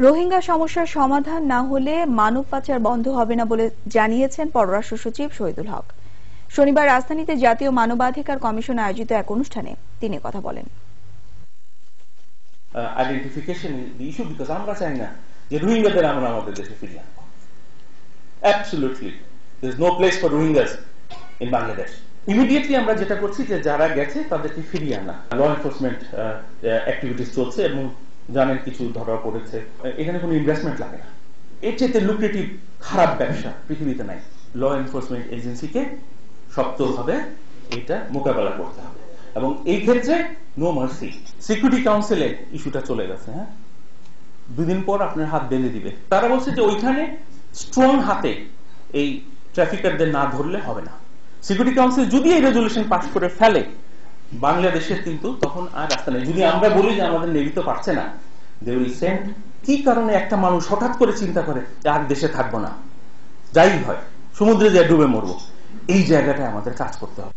রোহিঙ্গা সমস্যার সমাধান না হলে মানব পাচার বন্ধ হবে না বলে জানিয়েছেন পররাষ্ট্র সচিব শহীদুল হক। শনিবার রাজধানীতে জাতীয় মানবাধিকার কমিশন আয়োজিত এক অনুষ্ঠানে তিনি কথা বলেন। আইডেন্টিফিকেশন দি ইস্যু, বিকজ আমরা চাই না যে রোহিঙ্গাদের আমরা আমাদের দেশে ফিরিয়ে আনবো। Absolutely there is no place for Rohingyas in Bangladesh. Immediately আমরা যেটা করছি যে যারা গেছে তাদেরকে ফিরিয়ে আনা। ল এনফোর্সমেন্ট অ্যাক্টিভিটিস চলছে এবং জানেন কিছু ধরা পড়েছে। এখানে কোনো ইনভেস্টমেন্ট লাগে না। এর চাইতে লুক্রেটিভ খারাপ ব্যবসা পৃথিবীতে নাই। ল এনফোর্সমেন্ট এজেন্সিকে শক্তভাবে এটা মোকাবেলা করতে হবে এবং এই ক্ষেত্রে নো মার্সি। সিকিউরিটি কাউন্সিলে ইস্যুটা চলে গেছে। হ্যাঁ, 2 দিন পর আপনার হাত বেঁধে দিবে। তারা বলছে যে ওইখানে স্ট্রং হাতে এই ট্রাফিকারদের না ধরলে হবে না। সিকিউরিটি কাউন্সিল যদি এই রেজলিউশন পাস করে ফেলে, বাংলাদেশের কিন্তু তখন আর রাস্তা নেই। যদি আমরা বলি যে আমাদের নেভি তো পারছে না, দে উইল সেন্ড। কি কারণে একটা মানুষ হঠাৎ করে চিন্তা করে যে আর দেশে থাকবো না, যাই হয় সমুদ্রে যে ডুবে মরবো, এই জায়গাটায় আমাদের কাজ করতে হবে।